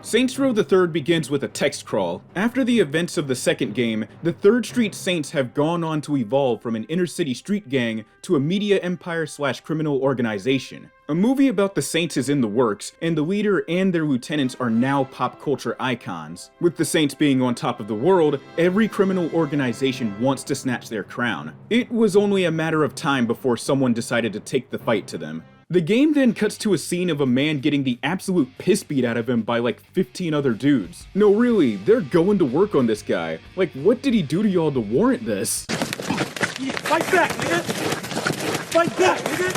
Saints Row III begins with a text crawl. After the events of the second game, the 3rd Street Saints have gone on to evolve from an inner-city street gang to a media empire/criminal organization. A movie about the Saints is in the works, and the leader and their lieutenants are now pop culture icons. With the Saints being on top of the world, every criminal organization wants to snatch their crown. It was only a matter of time before someone decided to take the fight to them. The game then cuts to a scene of a man getting the absolute piss beat out of him by like 15 other dudes. No really, they're going to work on this guy. Like, what did he do to y'all to warrant this? Fight back, nigga! Fight back, nigga!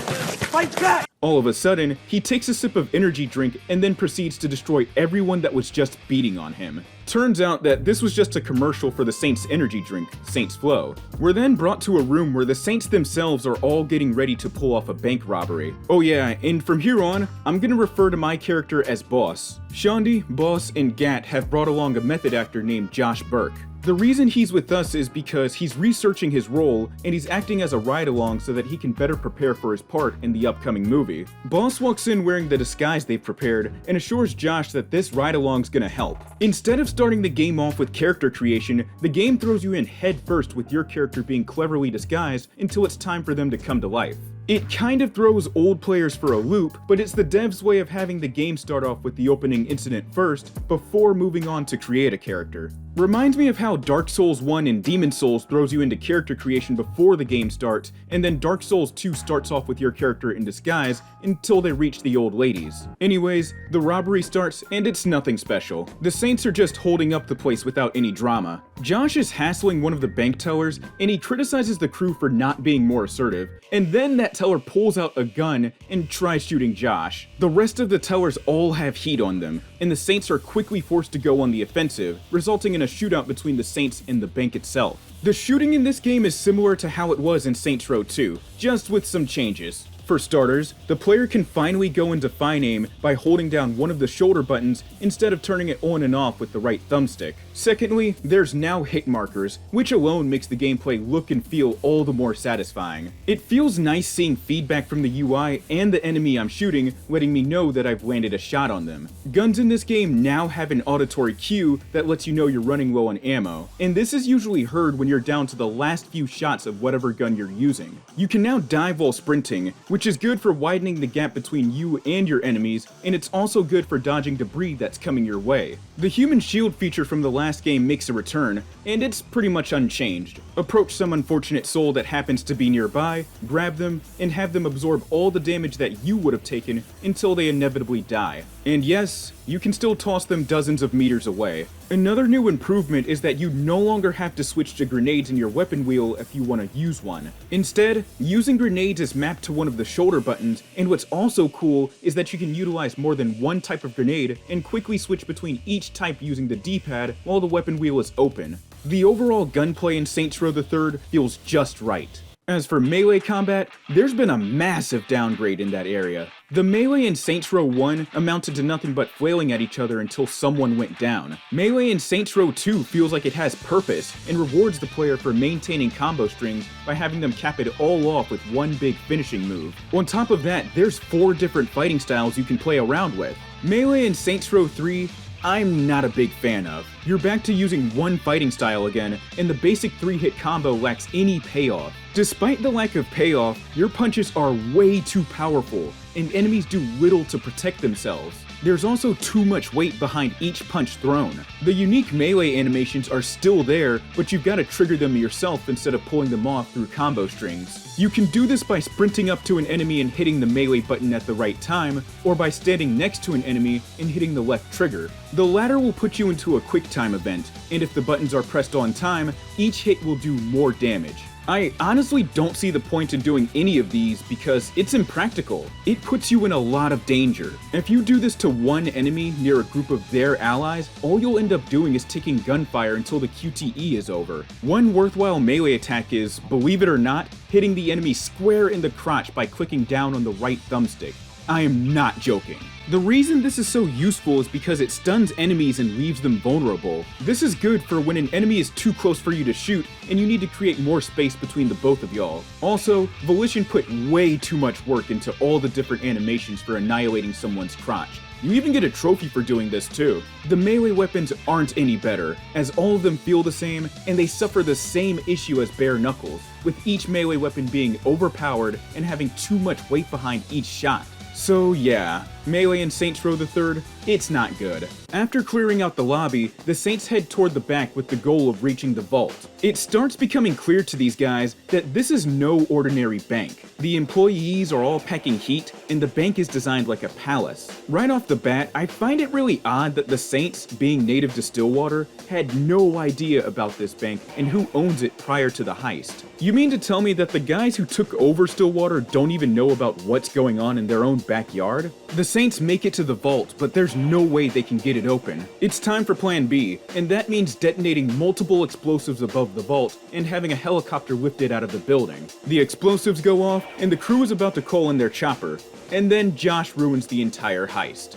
Fight back! All of a sudden, he takes a sip of energy drink and then proceeds to destroy everyone that was just beating on him. Turns out that this was just a commercial for the Saints energy drink, Saints Flow. We're then brought to a room where the Saints themselves are all getting ready to pull off a bank robbery. Oh yeah, and from here on, I'm gonna refer to my character as Boss. Shondi, Boss, and Gat have brought along a method actor named Josh Burke. The reason he's with us is because he's researching his role, and he's acting as a ride-along so that he can better prepare for his part in the upcoming movie. Boss walks in wearing the disguise they've prepared, and assures Josh that this ride-along's gonna help. Instead of starting the game off with character creation, the game throws you in head first with your character being cleverly disguised until it's time for them to come to life. It kind of throws old players for a loop, but it's the devs' way of having the game start off with the opening incident first, before moving on to create a character. Reminds me of how Dark Souls 1 and Demon Souls throws you into character creation before the game starts, and then Dark Souls 2 starts off with your character in disguise until they reach the old ladies. Anyways, the robbery starts, and it's nothing special. The Saints are just holding up the place without any drama. Josh is hassling one of the bank tellers, and he criticizes the crew for not being more assertive, and then that teller pulls out a gun and tries shooting Josh. The rest of the tellers all have heat on them, and the Saints are quickly forced to go on the offensive, resulting in a shootout between the Saints and the bank itself. The shooting in this game is similar to how it was in Saints Row 2, just with some changes. For starters, the player can finally go into fine aim by holding down one of the shoulder buttons instead of turning it on and off with the right thumbstick. Secondly, there's now hit markers, which alone makes the gameplay look and feel all the more satisfying. It feels nice seeing feedback from the UI and the enemy I'm shooting, letting me know that I've landed a shot on them. Guns in this game now have an auditory cue that lets you know you're running low on ammo, and this is usually heard when you're down to the last few shots of whatever gun you're using. You can now dive while sprinting, which is good for widening the gap between you and your enemies, and it's also good for dodging debris that's coming your way. The human shield feature from the last game makes a return, and it's pretty much unchanged. Approach some unfortunate soul that happens to be nearby, grab them, and have them absorb all the damage that you would have taken until they inevitably die. And yes, you can still toss them dozens of meters away. Another new improvement is that you no longer have to switch to grenades in your weapon wheel if you want to use one. Instead, using grenades is mapped to one of the shoulder buttons, and what's also cool is that you can utilize more than one type of grenade and quickly switch between each type using the D-pad while the weapon wheel is open. The overall gunplay in Saints Row III feels just right. As for melee combat, there's been a massive downgrade in that area. The melee in Saints Row 1 amounted to nothing but flailing at each other until someone went down. Melee in Saints Row 2 feels like it has purpose and rewards the player for maintaining combo strings by having them cap it all off with one big finishing move. On top of that, there's 4 different fighting styles you can play around with. Melee in Saints Row 3, I'm not a big fan of. You're back to using one fighting style again, and the basic 3-hit combo lacks any payoff. Despite the lack of payoff, your punches are way too powerful, and enemies do little to protect themselves. There's also too much weight behind each punch thrown. The unique melee animations are still there, but you've got to trigger them yourself instead of pulling them off through combo strings. You can do this by sprinting up to an enemy and hitting the melee button at the right time, or by standing next to an enemy and hitting the left trigger. The latter will put you into a quick time event, and if the buttons are pressed on time, each hit will do more damage. I honestly don't see the point in doing any of these because it's impractical. It puts you in a lot of danger. If you do this to one enemy near a group of their allies, all you'll end up doing is taking gunfire until the QTE is over. One worthwhile melee attack is, believe it or not, hitting the enemy square in the crotch by clicking down on the right thumbstick. I am not joking. The reason this is so useful is because it stuns enemies and leaves them vulnerable. This is good for when an enemy is too close for you to shoot and you need to create more space between the both of y'all. Also, Volition put way too much work into all the different animations for annihilating someone's crotch. You even get a trophy for doing this too. The melee weapons aren't any better, as all of them feel the same, and they suffer the same issue as bare knuckles, with each melee weapon being overpowered and having too much weight behind each shot. So yeah, Melee and Saints Row III, it's not good. After clearing out the lobby, the Saints head toward the back with the goal of reaching the vault. It starts becoming clear to these guys that this is no ordinary bank. The employees are all packing heat, and the bank is designed like a palace. Right off the bat, I find it really odd that the Saints, being native to Stillwater, had no idea about this bank and who owns it prior to the heist. You mean to tell me that the guys who took over Stillwater don't even know about what's going on in their own backyard? The Saints make it to the vault, but there's no way they can get it open. It's time for Plan B, and that means detonating multiple explosives above the vault and having a helicopter lifted out of the building. The explosives go off, and the crew is about to call in their chopper, and then Josh ruins the entire heist.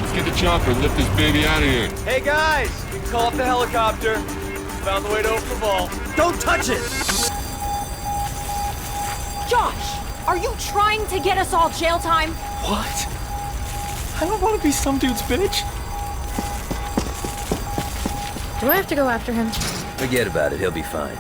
Let's get the chopper and lift this baby out of here. Hey guys, we can call up the helicopter. Found the way to open the vault. Don't touch it! Josh, are you trying to get us all jail time? What? I don't want to be some dude's bitch. Do I have to go after him? Forget about it, he'll be fine.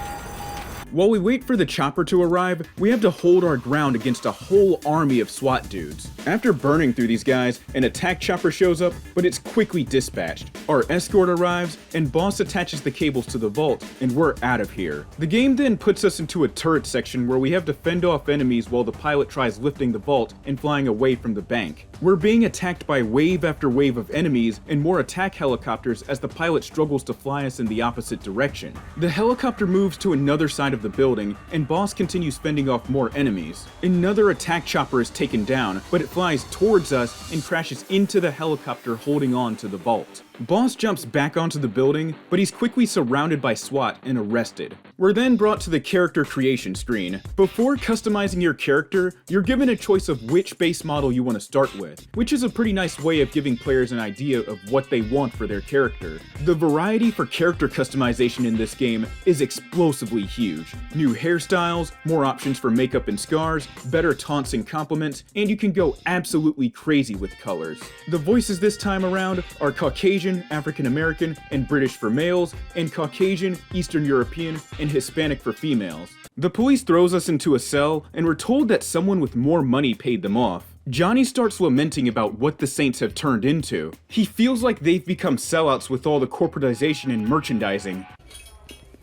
While we wait for the chopper to arrive, we have to hold our ground against a whole army of SWAT dudes. After burning through these guys, an attack chopper shows up, but it's quickly dispatched. Our escort arrives, and Boss attaches the cables to the vault, and we're out of here. The game then puts us into a turret section where we have to fend off enemies while the pilot tries lifting the vault and flying away from the bank. We're being attacked by wave after wave of enemies and more attack helicopters as the pilot struggles to fly us in the opposite direction. The helicopter moves to another side of the building, and Boss continues fending off more enemies. Another attack chopper is taken down, but it flies towards us and crashes into the helicopter holding on to the vault. Boss jumps back onto the building, but he's quickly surrounded by SWAT and arrested. We're then brought to the character creation screen. Before customizing your character, you're given a choice of which base model you want to start with, which is a pretty nice way of giving players an idea of what they want for their character. The variety for character customization in this game is explosively huge. New hairstyles, more options for makeup and scars, better taunts and compliments, and you can go absolutely crazy with colors. The voices this time around are Caucasian, African American, and British for males, and Caucasian, Eastern European, and Hispanic for females. The police throws us into a cell, and we're told that someone with more money paid them off. Johnny starts lamenting about what the Saints have turned into. He feels like they've become sellouts with all the corporatization and merchandising.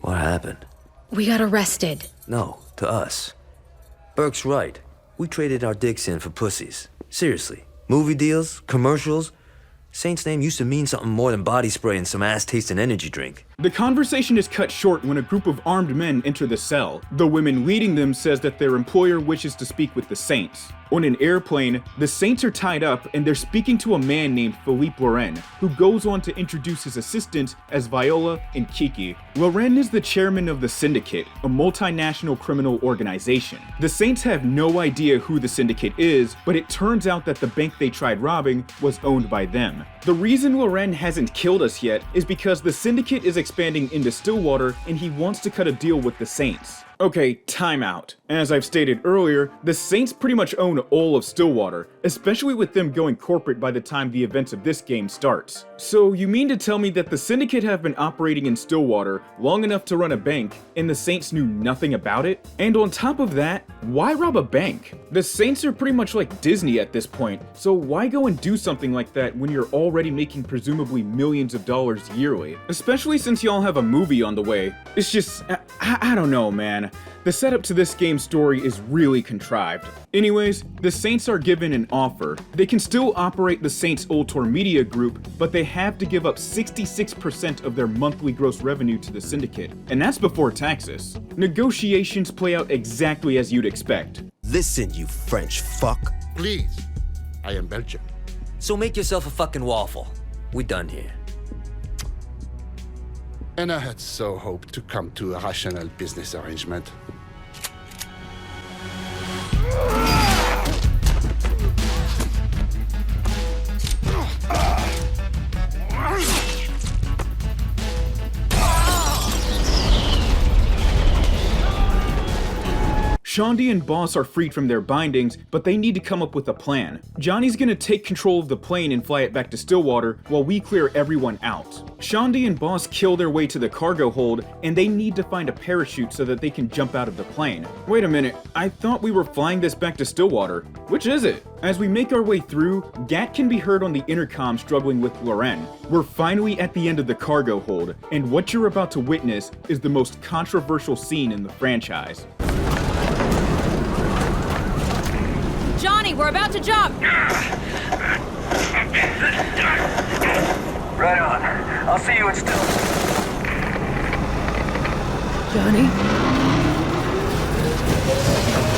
What happened? We got arrested. No, to us. Burke's right. We traded our dicks in for pussies. Seriously. Movie deals, commercials. Saint's name used to mean something more than body spray and some ass-tasting energy drink. The conversation is cut short when a group of armed men enter the cell. The woman leading them says that their employer wishes to speak with the Saints. On an airplane, the Saints are tied up and they're speaking to a man named Philippe Loren, who goes on to introduce his assistants as Viola and Kiki. Loren is the chairman of the Syndicate, a multinational criminal organization. The Saints have no idea who the Syndicate is, but it turns out that the bank they tried robbing was owned by them. The reason Loren hasn't killed us yet is because the Syndicate is expanding into Stillwater and he wants to cut a deal with the Saints. Okay, time out. As I've stated earlier, the Saints pretty much own all of Stillwater, especially with them going corporate by the time the events of this game starts. So you mean to tell me that the Syndicate have been operating in Stillwater long enough to run a bank, and the Saints knew nothing about it? And on top of that, why rob a bank? The Saints are pretty much like Disney at this point, so why go and do something like that when you're already making presumably millions of dollars yearly? Especially since y'all have a movie on the way. It's just, I don't know, man. The setup to this game's story is really contrived. Anyways, the Saints are given an offer. They can still operate the Saints Ultor Media Group, but they have to give up 66% of their monthly gross revenue to the Syndicate, and that's before taxes. Negotiations play out exactly as you'd expect. Listen, you French fuck. Please. I am Belgian. So make yourself a fucking waffle. We done here. And I had so hoped to come to a rational business arrangement. Shandy and Boss are freed from their bindings, but they need to come up with a plan. Johnny's gonna take control of the plane and fly it back to Stillwater while we clear everyone out. Shandy and Boss kill their way to the cargo hold, and they need to find a parachute so that they can jump out of the plane. Wait a minute, I thought we were flying this back to Stillwater. Which is it? As we make our way through, Gat can be heard on the intercom struggling with Loren. We're finally at the end of the cargo hold, and what you're about to witness is the most controversial scene in the franchise. Johnny, we're about to jump! Right on. I'll see you in Still. Johnny?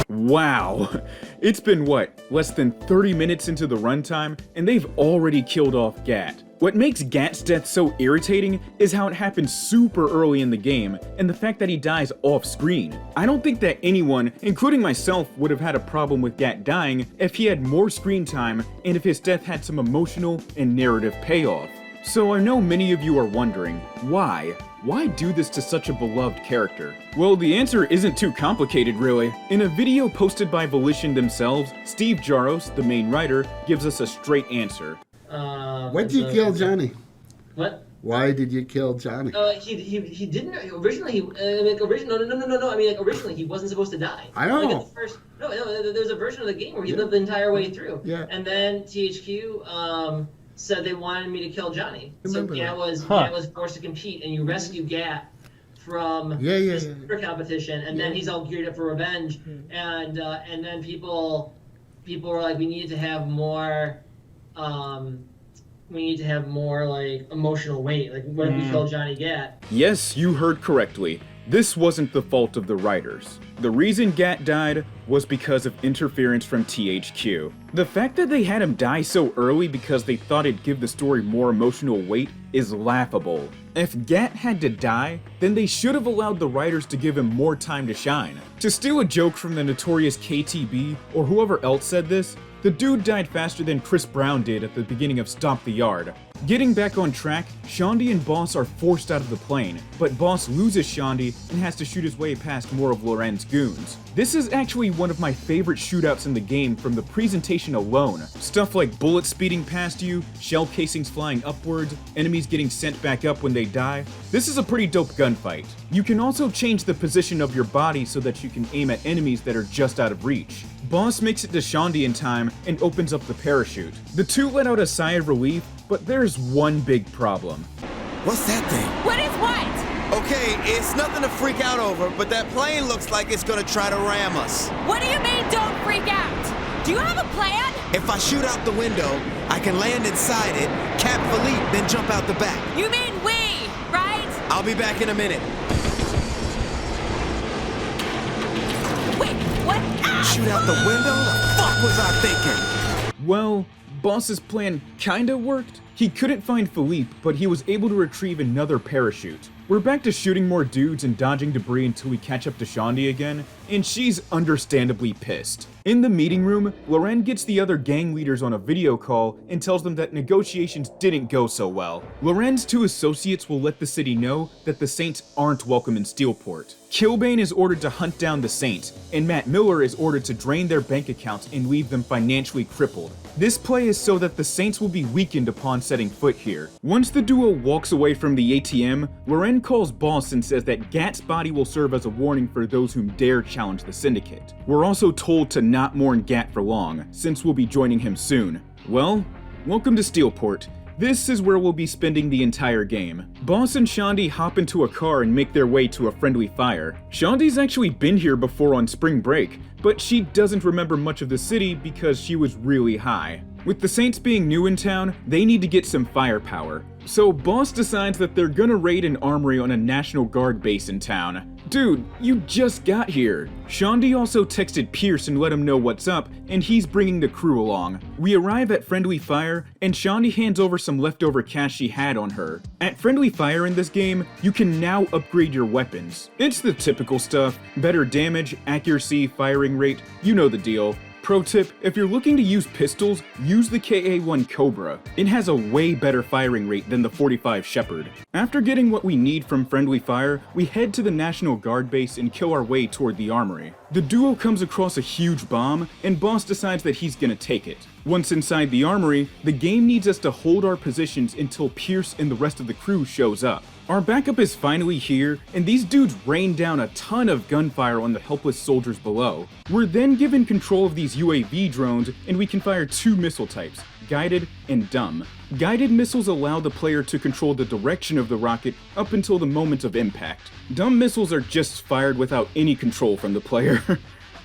Wow. It's been what, less than 30 minutes into the runtime, and they've already killed off Gat. What makes Gat's death so irritating is how it happens super early in the game, and the fact that he dies off screen. I don't think that anyone, including myself, would have had a problem with Gat dying if he had more screen time and if his death had some emotional and narrative payoff. So I know many of you are wondering, why? Why do this to such a beloved character? Well, the answer isn't too complicated, really. In a video posted by Volition themselves, Steve Jaros, the main writer, gives us a straight answer. Why did you kill Johnny? What? Why did you kill Johnny? He didn't originally. Originally he wasn't supposed to die. I know. Like at the first, there's a version of the game where he lived the entire way through. Yeah. And then THQ said they wanted me to kill Johnny. So Gat was forced to compete, and you rescue Gat from this competition, and then he's all geared up for revenge, and then people were like, we need to have more. We need to have more like emotional weight. Like, what if we kill Johnny Gat? Yes, you heard correctly. This wasn't the fault of the writers. The reason Gat died was because of interference from THQ. The fact that they had him die so early because they thought it'd give the story more emotional weight is laughable. If Gat had to die, then they should have allowed the writers to give him more time to shine. To steal a joke from the notorious KTB or whoever else said this, the dude died faster than Chris Brown did at the beginning of Stomp the Yard. Getting back on track, Shandy and Boss are forced out of the plane, but Boss loses Shandy and has to shoot his way past more of Loren's goons. This is actually one of my favorite shootouts in the game from the presentation alone. Stuff like bullets speeding past you, shell casings flying upwards, enemies getting sent back up when they die. This is a pretty dope gunfight. You can also change the position of your body so that you can aim at enemies that are just out of reach. Boss makes it to Shandy in time and opens up the parachute. The two let out a sigh of relief, but there's one big problem. What's that thing? What is what? Okay, it's nothing to freak out over, but that plane looks like it's gonna try to ram us. What do you mean, don't freak out? Do you have a plan? If I shoot out the window, I can land inside it, cap Philippe, then jump out the back. You mean we, right? I'll be back in a minute. Wait, what? Shoot out the window? The fuck was I thinking? Well, Boss's plan kinda worked. He couldn't find Philippe, but he was able to retrieve another parachute. We're back to shooting more dudes and dodging debris until we catch up to Shandy again, and she's understandably pissed. In the meeting room, Loren gets the other gang leaders on a video call and tells them that negotiations didn't go so well. Loren's two associates will let the city know that the Saints aren't welcome in Steelport. Killbane is ordered to hunt down the Saints, and Matt Miller is ordered to drain their bank accounts and leave them financially crippled. This play is so that the Saints will be weakened upon setting foot here. Once the duo walks away from the ATM, Loren calls Boss and says that Gat's body will serve as a warning for those whom dare challenge the Syndicate. We're also told to not mourn Gat for long, since we'll be joining him soon. Well, welcome to Steelport. This is where we'll be spending the entire game. Boss and Shandy hop into a car and make their way to a friendly fire. Shandy's actually been here before on spring break, but she doesn't remember much of the city because she was really high. With the Saints being new in town, they need to get some firepower. So Boss decides that they're gonna raid an armory on a National Guard base in town. Dude, you just got here. Shandy also texted Pierce and let him know what's up, and he's bringing the crew along. We arrive at Friendly Fire, and Shandy hands over some leftover cash she had on her. At Friendly Fire in this game, you can now upgrade your weapons. It's the typical stuff: better damage, accuracy, firing rate, you know the deal. Pro tip, if you're looking to use pistols, use the KA-1 Cobra. It has a way better firing rate than the .45 Shepherd. After getting what we need from Friendly Fire, we head to the National Guard base and kill our way toward the armory. The duo comes across a huge bomb, and Boss decides that he's gonna take it. Once inside the armory, the game needs us to hold our positions until Pierce and the rest of the crew shows up. Our backup is finally here, and these dudes rain down a ton of gunfire on the helpless soldiers below. We're then given control of these UAV drones, and we can fire 2 missile types, guided and dumb. Guided missiles allow the player to control the direction of the rocket up until the moment of impact. Dumb missiles are just fired without any control from the player.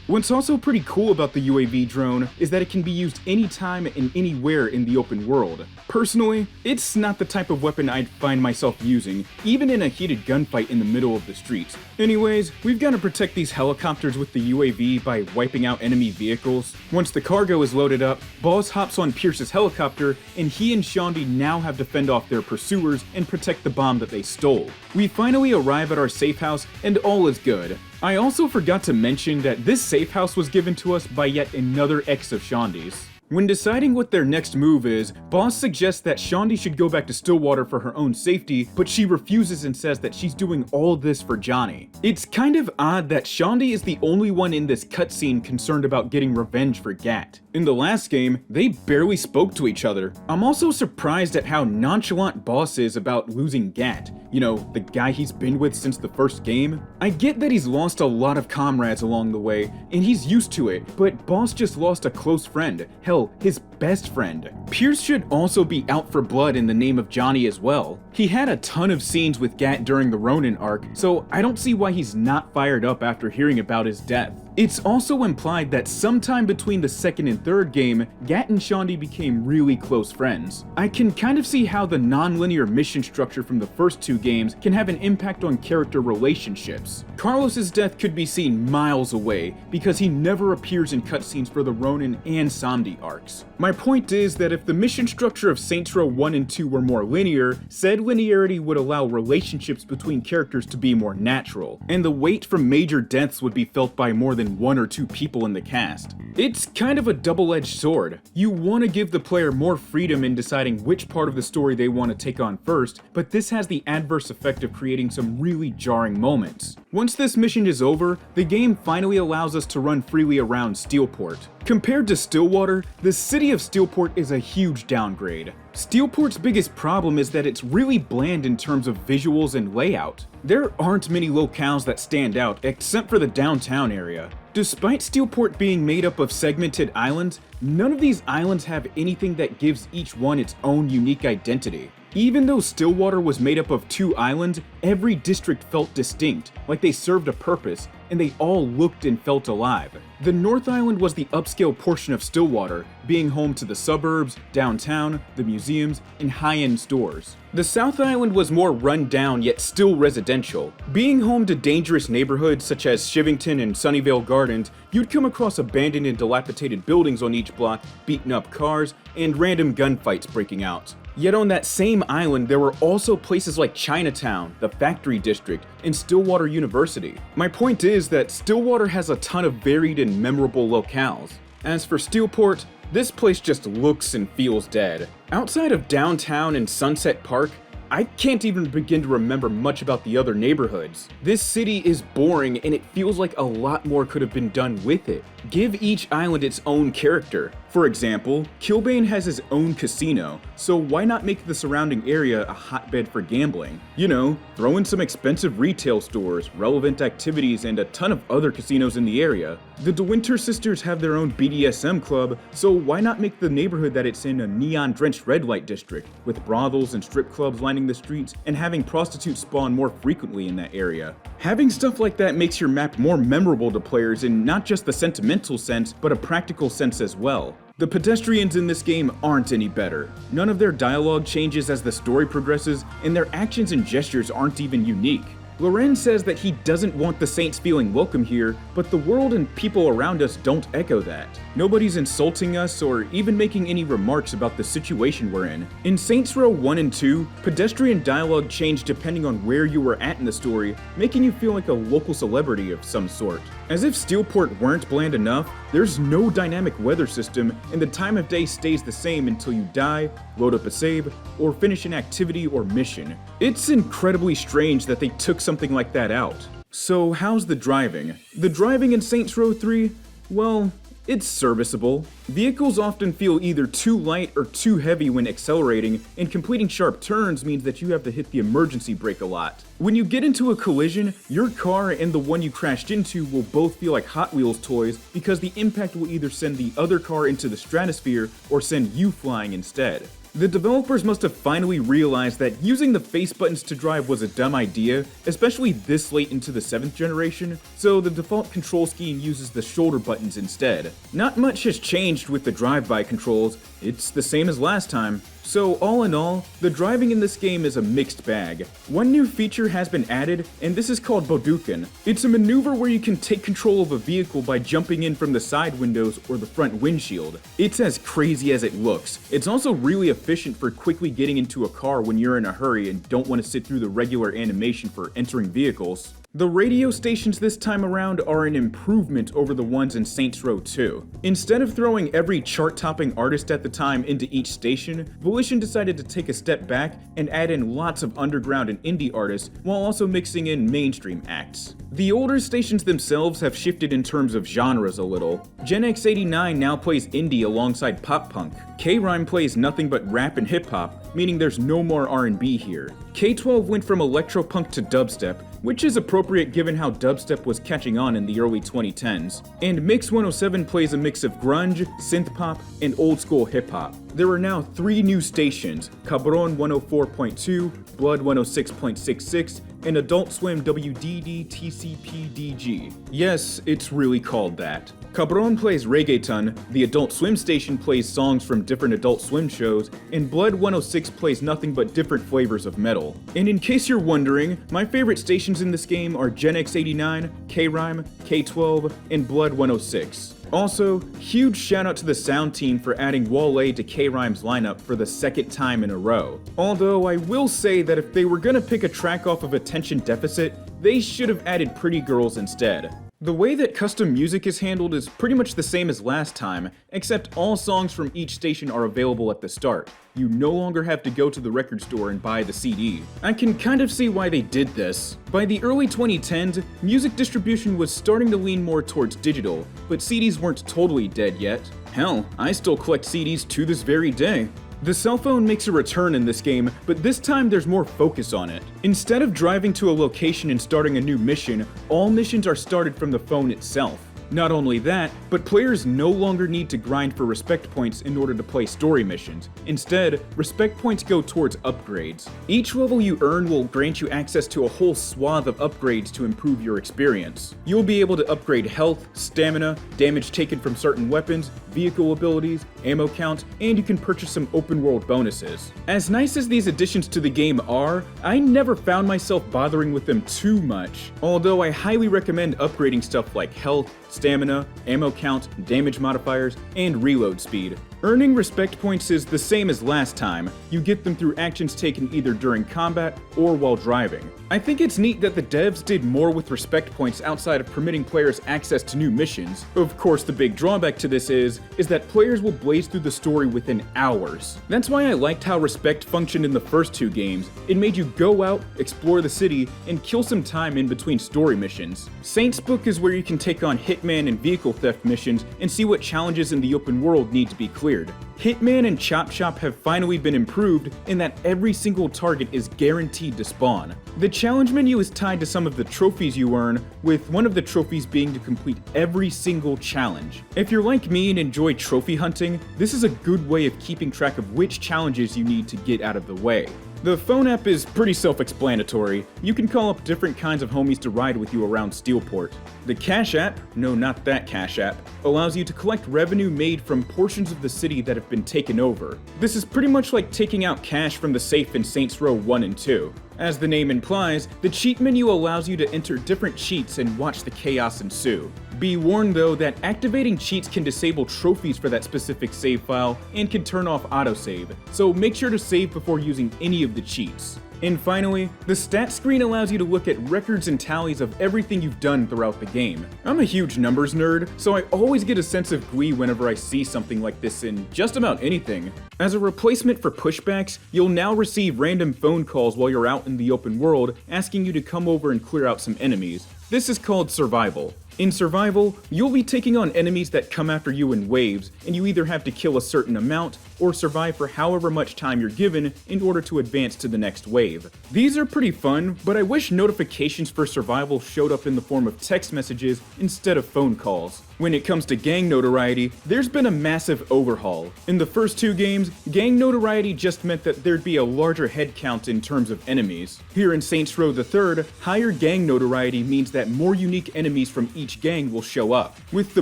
What's also pretty cool about the UAV drone is that it can be used anytime and anywhere in the open world. Personally, it's not the type of weapon I'd find myself using, even in a heated gunfight in the middle of the streets. Anyways, we've got to protect these helicopters with the UAV by wiping out enemy vehicles. Once the cargo is loaded up, Boss hops on Pierce's helicopter, and he and Shandy now have to fend off their pursuers and protect the bomb that they stole. We finally arrive at our safe house, and all is good. I also forgot to mention that this safe house was given to us by yet another ex of Shandy's. When deciding what their next move is, Boss suggests that Shandy should go back to Stillwater for her own safety, but she refuses and says that she's doing all this for Johnny. It's kind of odd that Shandy is the only one in this cutscene concerned about getting revenge for Gat. In the last game, they barely spoke to each other. I'm also surprised at how nonchalant Boss is about losing Gat. You know, the guy he's been with since the first game. I get that he's lost a lot of comrades along the way, and he's used to it, but Boss just lost a close friend. Hell, his best friend. Pierce should also be out for blood in the name of Johnny as well. He had a ton of scenes with Gat during the Ronin arc, so I don't see why he's not fired up after hearing about his death. It's also implied that sometime between the second and third game, Gat and Shandy became really close friends. I can kind of see how the non-linear mission structure from the first 2 games can have an impact on character relationships. Carlos's death could be seen miles away because he never appears in cutscenes for the Ronin and Samdi arcs. My point is that if the mission structure of Saints Row 1 and 2 were more linear, said linearity would allow relationships between characters to be more natural, and the weight from major deaths would be felt by more than 1 or 2 people in the cast. It's kind of a double-edged sword. You want to give the player more freedom in deciding which part of the story they want to take on first, but this has the adverse effect of creating some really jarring moments. Once this mission is over, the game finally allows us to run freely around Steelport. Compared to Stillwater, the city of Steelport is a huge downgrade. Steelport's biggest problem is that it's really bland in terms of visuals and layout. There aren't many locales that stand out except for the downtown area. Despite Steelport being made up of segmented islands, none of these islands have anything that gives each one its own unique identity. Even though Stillwater was made up of 2 islands, every district felt distinct, like they served a purpose, and they all looked and felt alive. The North Island was the upscale portion of Stillwater, being home to the suburbs, downtown, the museums, and high-end stores. The South Island was more run down yet still residential. Being home to dangerous neighborhoods such as Shivington and Sunnyvale Gardens, you'd come across abandoned and dilapidated buildings on each block, beaten up cars, and random gunfights breaking out. Yet on that same island, there were also places like Chinatown, the Factory District, and Stillwater University. My point is that Stillwater has a ton of varied and memorable locales. As for Steelport, this place just looks and feels dead. Outside of downtown and Sunset Park, I can't even begin to remember much about the other neighborhoods. This city is boring and it feels like a lot more could have been done with it. Give each island its own character. For example, Kilbane has his own casino, so why not make the surrounding area a hotbed for gambling? You know, throw in some expensive retail stores, relevant activities, and a ton of other casinos in the area. The De Winter sisters have their own BDSM club, so why not make the neighborhood that it's in a neon-drenched red light district, with brothels and strip clubs lining the streets, and having prostitutes spawn more frequently in that area? Having stuff like that makes your map more memorable to players in not just the sentimental sense, but a practical sense as well. The pedestrians in this game aren't any better. None of their dialogue changes as the story progresses, and their actions and gestures aren't even unique. Loren says that he doesn't want the Saints feeling welcome here, but the world and people around us don't echo that. Nobody's insulting us or even making any remarks about the situation we're in. In Saints Row 1 and 2, pedestrian dialogue changed depending on where you were at in the story, making you feel like a local celebrity of some sort. As if Steelport weren't bland enough, there's no dynamic weather system, and the time of day stays the same until you die, load up a save, or finish an activity or mission. It's incredibly strange that they took something like that out. So how's the driving? The driving in Saints Row 3? Well, it's serviceable. Vehicles often feel either too light or too heavy when accelerating, and completing sharp turns means that you have to hit the emergency brake a lot. When you get into a collision, your car and the one you crashed into will both feel like Hot Wheels toys because the impact will either send the other car into the stratosphere or send you flying instead. The developers must have finally realized that using the face buttons to drive was a dumb idea, especially this late into the 7th generation, so the default control scheme uses the shoulder buttons instead. Not much has changed with the drive-by controls, it's the same as last time. So all in all, the driving in this game is a mixed bag. One new feature has been added, and this is called Bodukin. It's a maneuver where you can take control of a vehicle by jumping in from the side windows or the front windshield. It's as crazy as it looks. It's also really efficient for quickly getting into a car when you're in a hurry and don't want to sit through the regular animation for entering vehicles. The radio stations this time around are an improvement over the ones in Saints Row 2. Instead of throwing every chart-topping artist at the time into each station, Volition decided to take a step back and add in lots of underground and indie artists while also mixing in mainstream acts. The older stations themselves have shifted in terms of genres a little. Gen X89 now plays indie alongside pop-punk. K-Rhyme plays nothing but rap and hip-hop, meaning there's no more R&B here. K-12 went from electropunk to dubstep, which is appropriate given how dubstep was catching on in the early 2010s. And Mix 107 plays a mix of grunge, synth-pop, and old-school hip-hop. There are now 3 new stations, Cabron 104.2, Blood 106.66, and Adult Swim WDD-TCPDG. Yes, it's really called that. Cabron plays reggaeton, the Adult Swim station plays songs from different Adult Swim shows, and Blood 106 plays nothing but different flavors of metal. And in case you're wondering, my favorite stations in this game are Gen X89, K-Rhyme, K-12, and Blood 106. Also, huge shout out to the sound team for adding Wale to K-Rhyme's lineup for the 2nd time in a row. Although I will say that if they were gonna pick a track off of Attention Deficit, they should have added Pretty Girls instead. The way that custom music is handled is pretty much the same as last time, except all songs from each station are available at the start. You no longer have to go to the record store and buy the CD. I can kind of see why they did this. By the early 2010s, music distribution was starting to lean more towards digital, but CDs weren't totally dead yet. Hell, I still collect CDs to this very day. The cell phone makes a return in this game, but this time there's more focus on it. Instead of driving to a location and starting a new mission, all missions are started from the phone itself. Not only that, but players no longer need to grind for respect points in order to play story missions. Instead, respect points go towards upgrades. Each level you earn will grant you access to a whole swath of upgrades to improve your experience. You'll be able to upgrade health, stamina, damage taken from certain weapons, vehicle abilities, ammo count, and you can purchase some open world bonuses. As nice as these additions to the game are, I never found myself bothering with them too much. Although I highly recommend upgrading stuff like health, stamina, ammo count, damage modifiers, and reload speed. Earning respect points is the same as last time. You get them through actions taken either during combat or while driving. I think it's neat that the devs did more with respect points outside of permitting players access to new missions. Of course, the big drawback to this is that players will blaze through the story within hours. That's why I liked how respect functioned in the first 2 games. It made you go out, explore the city, and kill some time in between story missions. Saints Book is where you can take on hitman and vehicle theft missions and see what challenges in the open world need to be cleared. Hitman and Chop Shop have finally been improved in that every single target is guaranteed to spawn. The challenge menu is tied to some of the trophies you earn, with one of the trophies being to complete every single challenge. If you're like me and enjoy trophy hunting, this is a good way of keeping track of which challenges you need to get out of the way. The phone app is pretty self-explanatory. You can call up different kinds of homies to ride with you around Steelport. The Cash app, no not that Cash app, allows you to collect revenue made from portions of the city that have been taken over. This is pretty much like taking out cash from the safe in Saints Row 1 and 2. As the name implies, the cheat menu allows you to enter different cheats and watch the chaos ensue. Be warned though that activating cheats can disable trophies for that specific save file and can turn off autosave, so make sure to save before using any of the cheats. And finally, the stats screen allows you to look at records and tallies of everything you've done throughout the game. I'm a huge numbers nerd, so I always get a sense of glee whenever I see something like this in just about anything. As a replacement for pushbacks, you'll now receive random phone calls while you're out in the open world asking you to come over and clear out some enemies. This is called survival. In survival, you'll be taking on enemies that come after you in waves, and you either have to kill a certain amount or survive for however much time you're given in order to advance to the next wave. These are pretty fun, but I wish notifications for survival showed up in the form of text messages instead of phone calls. When it comes to gang notoriety, there's been a massive overhaul. In the first 2 games, gang notoriety just meant that there'd be a larger head count in terms of enemies. Here in Saints Row the Third, higher gang notoriety means that more unique enemies from each gang will show up. With the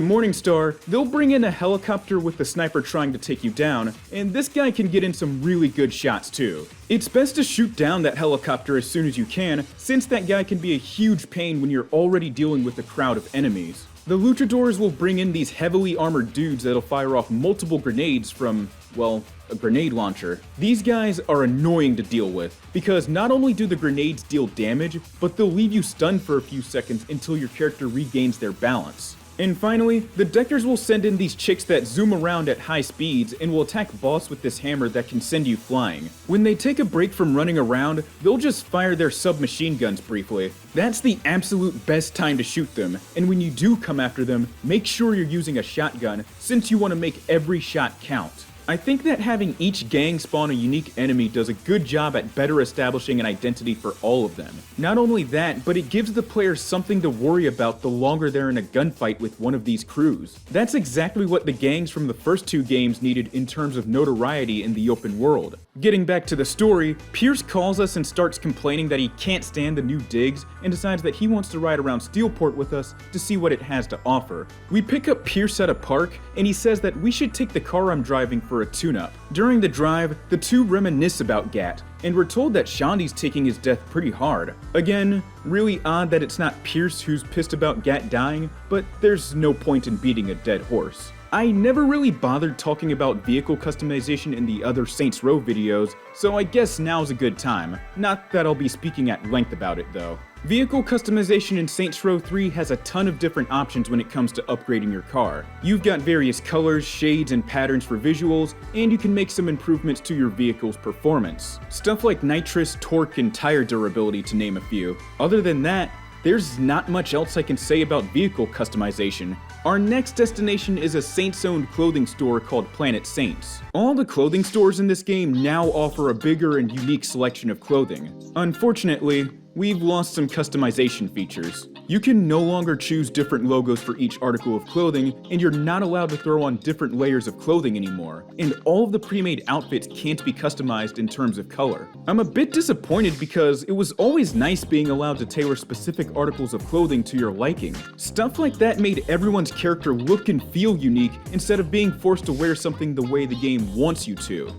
Morningstar, they'll bring in a helicopter with the sniper trying to take you down, and this guy can get in some really good shots too. It's best to shoot down that helicopter as soon as you can, since that guy can be a huge pain when you're already dealing with a crowd of enemies. The luchadors will bring in these heavily armored dudes that'll fire off multiple grenades from, well, a grenade launcher. These guys are annoying to deal with, because not only do the grenades deal damage, but they'll leave you stunned for a few seconds until your character regains their balance. And finally, the Deckers will send in these chicks that zoom around at high speeds and will attack boss with this hammer that can send you flying. When they take a break from running around, they'll just fire their submachine guns briefly. That's the absolute best time to shoot them, and when you do come after them, make sure you're using a shotgun, since you want to make every shot count. I think that having each gang spawn a unique enemy does a good job at better establishing an identity for all of them. Not only that, but it gives the players something to worry about the longer they're in a gunfight with one of these crews. That's exactly what the gangs from the first 2 games needed in terms of notoriety in the open world. Getting back to the story, Pierce calls us and starts complaining that he can't stand the new digs and decides that he wants to ride around Steelport with us to see what it has to offer. We pick up Pierce at a park, and he says that we should take the car I'm driving for a tune-up. During the drive, the 2 reminisce about Gat, and we're told that Shandi's taking his death pretty hard. Again, really odd that it's not Pierce who's pissed about Gat dying, but there's no point in beating a dead horse. I never really bothered talking about vehicle customization in the other Saints Row videos, so I guess now's a good time. Not that I'll be speaking at length about it though. Vehicle customization in Saints Row 3 has a ton of different options when it comes to upgrading your car. You've got various colors, shades, and patterns for visuals, and you can make some improvements to your vehicle's performance. Stuff like nitrous, torque, and tire durability to name a few. Other than that, there's not much else I can say about vehicle customization. Our next destination is a Saints-owned clothing store called Planet Saints. All the clothing stores in this game now offer a bigger and unique selection of clothing. Unfortunately, we've lost some customization features. You can no longer choose different logos for each article of clothing, and you're not allowed to throw on different layers of clothing anymore, and all of the pre-made outfits can't be customized in terms of color. I'm a bit disappointed because it was always nice being allowed to tailor specific articles of clothing to your liking. Stuff like that made everyone's character look and feel unique instead of being forced to wear something the way the game wants you to.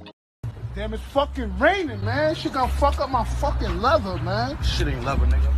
Damn, it's fucking raining, man. Shit gonna fuck up my fucking leather, man. Shit ain't leather, nigga.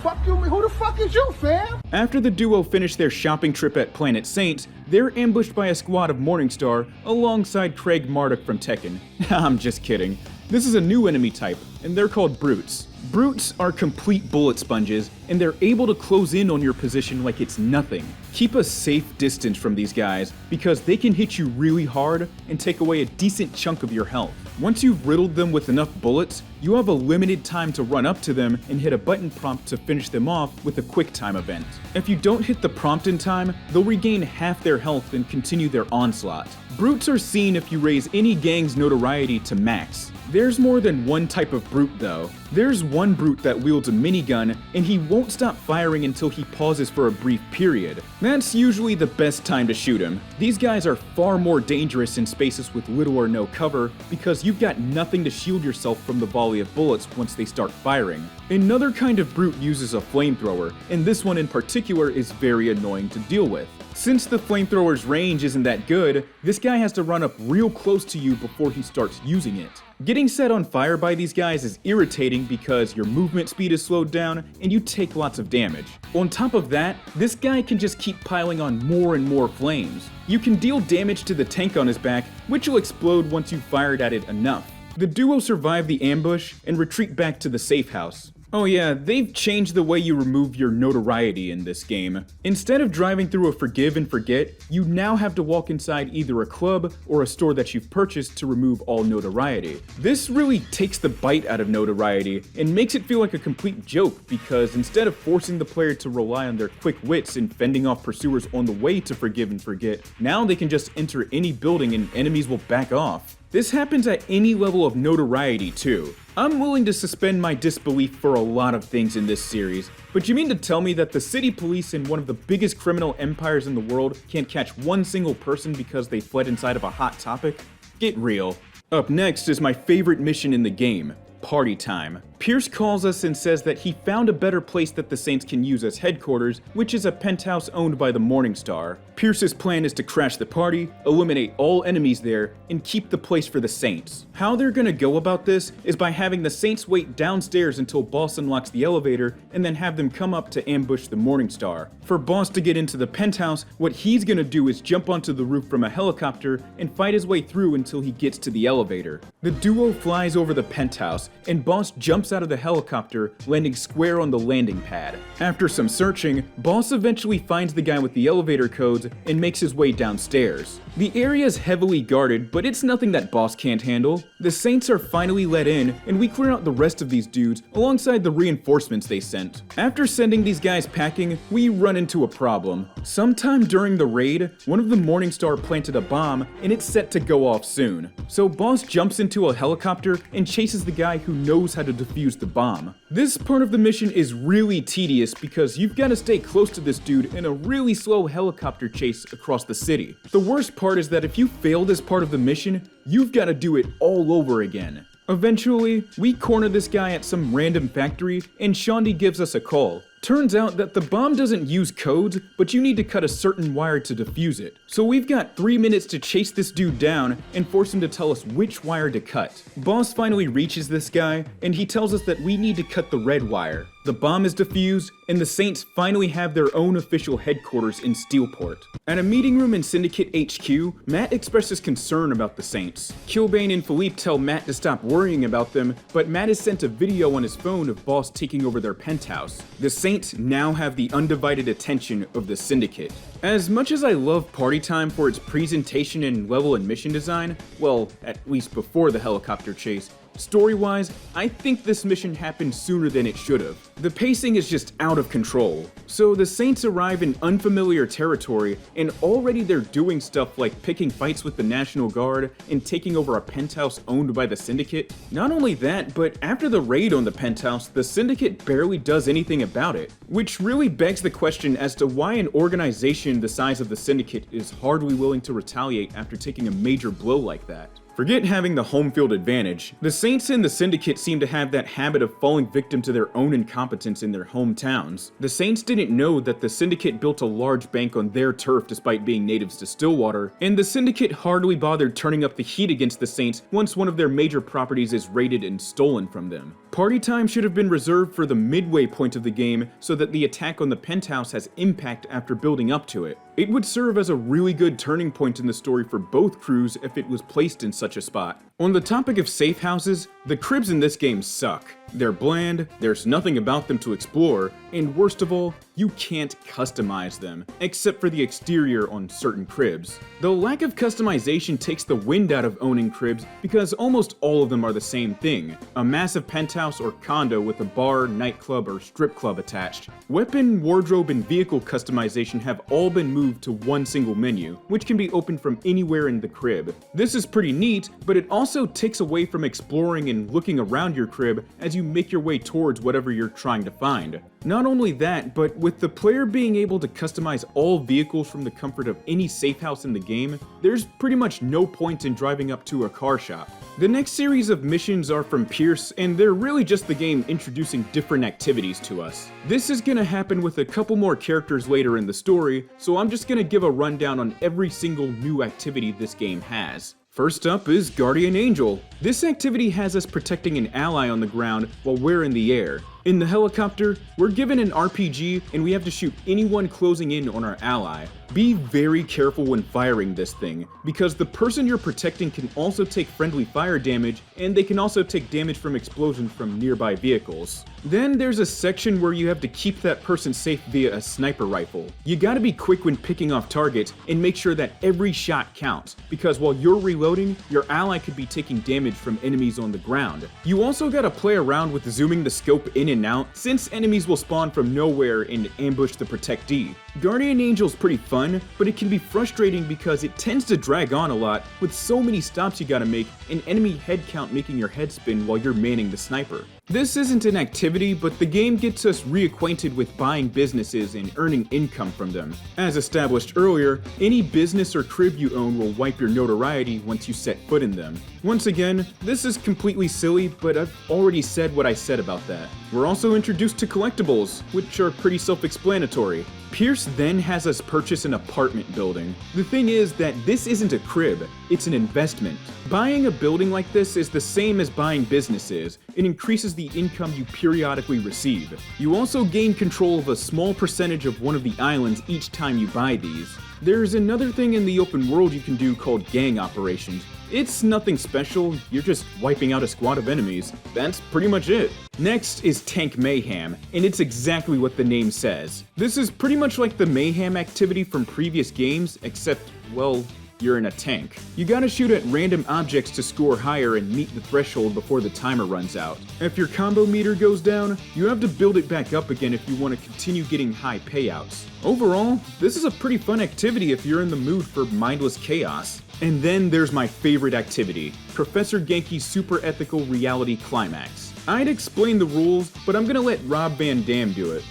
Fuck you, who the fuck is you, fam? After the duo finish their shopping trip at Planet Saints, they're ambushed by a squad of Morningstar alongside Craig Marduk from Tekken. I'm just kidding. This is a new enemy type, and they're called Brutes. Brutes are complete bullet sponges, and they're able to close in on your position like it's nothing. Keep a safe distance from these guys, because they can hit you really hard and take away a decent chunk of your health. Once you've riddled them with enough bullets, you have a limited time to run up to them and hit a button prompt to finish them off with a quick time event. If you don't hit the prompt in time, they'll regain half their health and continue their onslaught. Brutes are seen if you raise any gang's notoriety to max. There's more than one type of brute though. There's one brute that wields a minigun, and he won't stop firing until he pauses for a brief period. That's usually the best time to shoot him. These guys are far more dangerous in spaces with little or no cover, because you've got nothing to shield yourself from the volley of bullets once they start firing. Another kind of brute uses a flamethrower, and this one in particular is very annoying to deal with. Since the flamethrower's range isn't that good, this guy has to run up real close to you before he starts using it. Getting set on fire by these guys is irritating because your movement speed is slowed down and you take lots of damage. On top of that, this guy can just keep piling on more and more flames. You can deal damage to the tank on his back, which will explode once you've fired at it enough. The duo survive the ambush and retreat back to the safe house. Oh yeah, they've changed the way you remove your notoriety in this game. Instead of driving through a forgive and forget, you now have to walk inside either a club or a store that you've purchased to remove all notoriety. This really takes the bite out of notoriety and makes it feel like a complete joke, because instead of forcing the player to rely on their quick wits and fending off pursuers on the way to forgive and forget, now they can just enter any building and enemies will back off. This happens at any level of notoriety too. I'm willing to suspend my disbelief for a lot of things in this series, but you mean to tell me that the city police in one of the biggest criminal empires in the world can't catch one single person because they fled inside of a hot topic? Get real. Up next is my favorite mission in the game, Party Time. Pierce calls us and says that he found a better place that the Saints can use as headquarters, which is a penthouse owned by the Morningstar. Pierce's plan is to crash the party, eliminate all enemies there, and keep the place for the Saints. How they're gonna go about this is by having the Saints wait downstairs until Boss unlocks the elevator, and then have them come up to ambush the Morningstar. For Boss to get into the penthouse, what he's gonna do is jump onto the roof from a helicopter and fight his way through until he gets to the elevator. The duo flies over the penthouse, and Boss jumps out of the helicopter, landing square on the landing pad. After some searching, Boss eventually finds the guy with the elevator codes and makes his way downstairs. The area is heavily guarded, but it's nothing that Boss can't handle. The Saints are finally let in, and we clear out the rest of these dudes alongside the reinforcements they sent. After sending these guys packing, we run into a problem. Sometime during the raid, one of the Morningstar planted a bomb, and it's set to go off soon. So Boss jumps into a helicopter and chases the guy who knows how to defuse the bomb. This part of the mission is really tedious because you've got to stay close to this dude in a really slow helicopter chase across the city. The worst part is that if you fail this part of the mission, you've got to do it all over again. Eventually, we corner this guy at some random factory, and Shondi gives us a call. Turns out that the bomb doesn't use codes, but you need to cut a certain wire to defuse it. So we've got 3 minutes to chase this dude down and force him to tell us which wire to cut. Boss finally reaches this guy, and he tells us that we need to cut the red wire. The bomb is defused, and the Saints finally have their own official headquarters in Steelport. At a meeting room in Syndicate HQ, Matt expresses concern about the Saints. Kilbane and Philippe tell Matt to stop worrying about them, but Matt is sent a video on his phone of Boss taking over their penthouse. The Saints now have the undivided attention of the Syndicate. As much as I love Party Time for its presentation and level and mission design, well, at least before the helicopter chase, story-wise, I think this mission happened sooner than it should have. The pacing is just out of control. So the Saints arrive in unfamiliar territory, and already they're doing stuff like picking fights with the National Guard and taking over a penthouse owned by the Syndicate. Not only that, but after the raid on the penthouse, the Syndicate barely does anything about it. Which really begs the question as to why an organization the size of the Syndicate is hardly willing to retaliate after taking a major blow like that. Forget having the home field advantage. The Saints and the Syndicate seem to have that habit of falling victim to their own incompetence in their hometowns. The Saints didn't know that the Syndicate built a large bank on their turf despite being natives to Stillwater, and the Syndicate hardly bothered turning up the heat against the Saints once one of their major properties is raided and stolen from them. Party Time should have been reserved for the midway point of the game so that the attack on the penthouse has impact after building up to it. It would serve as a really good turning point in the story for both crews if it was placed in such a spot. On the topic of safe houses, the cribs in this game suck. They're bland, there's nothing about them to explore, and worst of all, you can't customize them, except for the exterior on certain cribs. The lack of customization takes the wind out of owning cribs because almost all of them are the same thing, a massive penthouse or condo with a bar, nightclub, or strip club attached. Weapon, wardrobe, and vehicle customization have all been moved to one single menu, which can be opened from anywhere in the crib. This is pretty neat, but it also takes away from exploring and looking around your crib as you make your way towards whatever you're trying to find. Not only that, but with the player being able to customize all vehicles from the comfort of any safe house in the game, there's pretty much no point in driving up to a car shop. The next series of missions are from Pierce, and they're really just the game introducing different activities to us. This is gonna happen with a couple more characters later in the story, so I'm just gonna give a rundown on every single new activity this game has. First up is Guardian Angel. This activity has us protecting an ally on the ground while we're in the air. In the helicopter, we're given an RPG and we have to shoot anyone closing in on our ally. Be very careful when firing this thing, because the person you're protecting can also take friendly fire damage, and they can also take damage from explosions from nearby vehicles. Then there's a section where you have to keep that person safe via a sniper rifle. You gotta be quick when picking off targets and make sure that every shot counts, because while you're reloading, your ally could be taking damage from enemies on the ground. You also gotta play around with zooming the scope in and out, since enemies will spawn from nowhere and ambush the protectee. Guardian Angel's pretty fun, but it can be frustrating because it tends to drag on a lot with so many stops you gotta make and enemy head count making your head spin while you're manning the sniper. This isn't an activity, but the game gets us reacquainted with buying businesses and earning income from them. As established earlier, any business or crib you own will wipe your notoriety once you set foot in them. Once again, this is completely silly, but I've already said what I said about that. We're also introduced to collectibles, which are pretty self-explanatory. Pierce then has us purchase an apartment building. The thing is that this isn't a crib, it's an investment. Buying a building like this is the same as buying businesses. It increases the income you periodically receive. You also gain control of a small percentage of one of the islands each time you buy these. There's another thing in the open world you can do called gang operations. It's nothing special, you're just wiping out a squad of enemies. That's pretty much it. Next is Tank Mayhem, and it's exactly what the name says. This is pretty much like the Mayhem activity from previous games, except, well, you're in a tank. You gotta shoot at random objects to score higher and meet the threshold before the timer runs out. If your combo meter goes down, you have to build it back up again if you want to continue getting high payouts. Overall, this is a pretty fun activity if you're in the mood for mindless chaos. And then there's my favorite activity, Professor Genki's Super Ethical Reality Climax. I'd explain the rules, but I'm gonna let Rob Van Dam do it.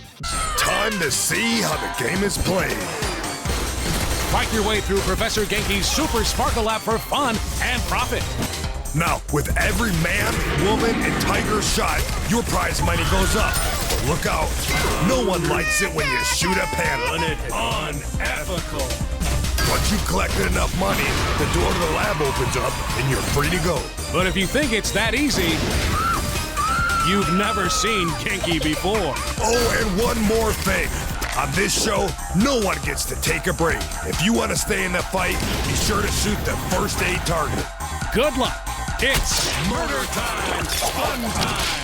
Time to see how the game is played. Fight your way through Professor Genki's Super Sparkle app for fun and profit. Now, with every man, woman, and tiger shot, your prize money goes up. But look out, no one likes it when you shoot a panda. Unethical. Once you've collected enough money, the door to the lab opens up and you're free to go. But if you think it's that easy, you've never seen Genki before. Oh, and one more thing. On this show, no one gets to take a break. If you want to stay in the fight, be sure to shoot the first aid target. Good luck. It's murder time, fun time.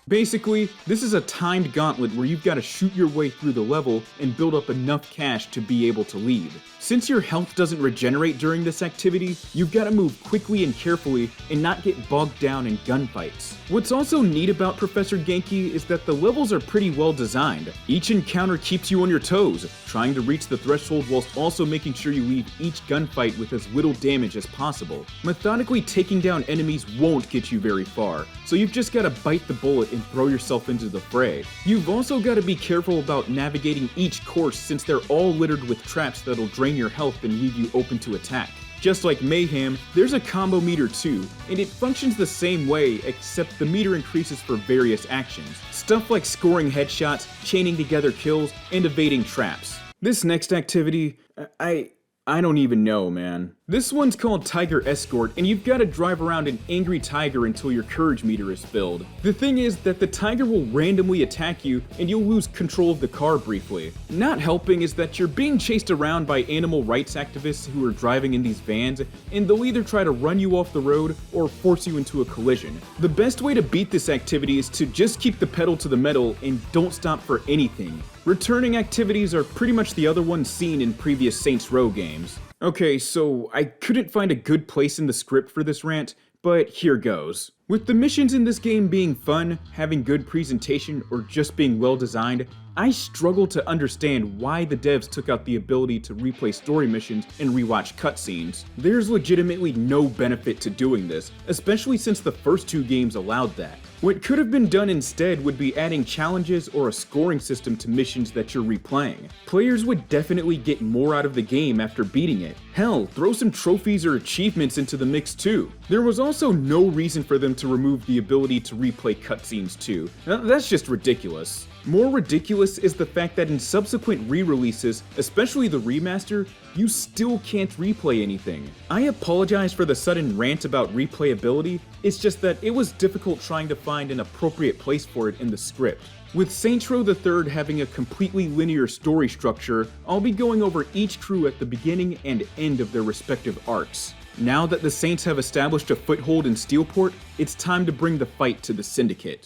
Basically, this is a timed gauntlet where you've got to shoot your way through the level and build up enough cash to be able to leave. Since your health doesn't regenerate during this activity, you've got to move quickly and carefully and not get bogged down in gunfights. What's also neat about Professor Genki is that the levels are pretty well designed. Each encounter keeps you on your toes, trying to reach the threshold whilst also making sure you leave each gunfight with as little damage as possible. Methodically taking down enemies won't get you very far, so you've just got to bite the bullet and throw yourself into the fray. You've also got to be careful about navigating each course since they're all littered with traps that'll drain your health and leave you open to attack. Just like Mayhem, there's a combo meter too, and it functions the same way except the meter increases for various actions. Stuff like scoring headshots, chaining together kills, and evading traps. This next activity, I don't even know, man. This one's called Tiger Escort, and you've got to drive around an angry tiger until your courage meter is filled. The thing is that the tiger will randomly attack you, and you'll lose control of the car briefly. Not helping is that you're being chased around by animal rights activists who are driving in these vans, and they'll either try to run you off the road or force you into a collision. The best way to beat this activity is to just keep the pedal to the metal and don't stop for anything. Returning activities are pretty much the other ones seen in previous Saints Row games. Okay, so I couldn't find a good place in the script for this rant, but here goes. With the missions in this game being fun, having good presentation, or just being well designed, I struggle to understand why the devs took out the ability to replay story missions and rewatch cutscenes. There's legitimately no benefit to doing this, especially since the first two games allowed that. What could have been done instead would be adding challenges or a scoring system to missions that you're replaying. Players would definitely get more out of the game after beating it. Hell, throw some trophies or achievements into the mix too. There was also no reason for them to remove the ability to replay cutscenes too. That's just ridiculous. More ridiculous is the fact that in subsequent re-releases, especially the remaster, you still can't replay anything. I apologize for the sudden rant about replayability, it's just that it was difficult trying to find an appropriate place for it in the script. With Saints Row III having a completely linear story structure, I'll be going over each crew at the beginning and end of their respective arcs. Now that the Saints have established a foothold in Steelport, it's time to bring the fight to the Syndicate.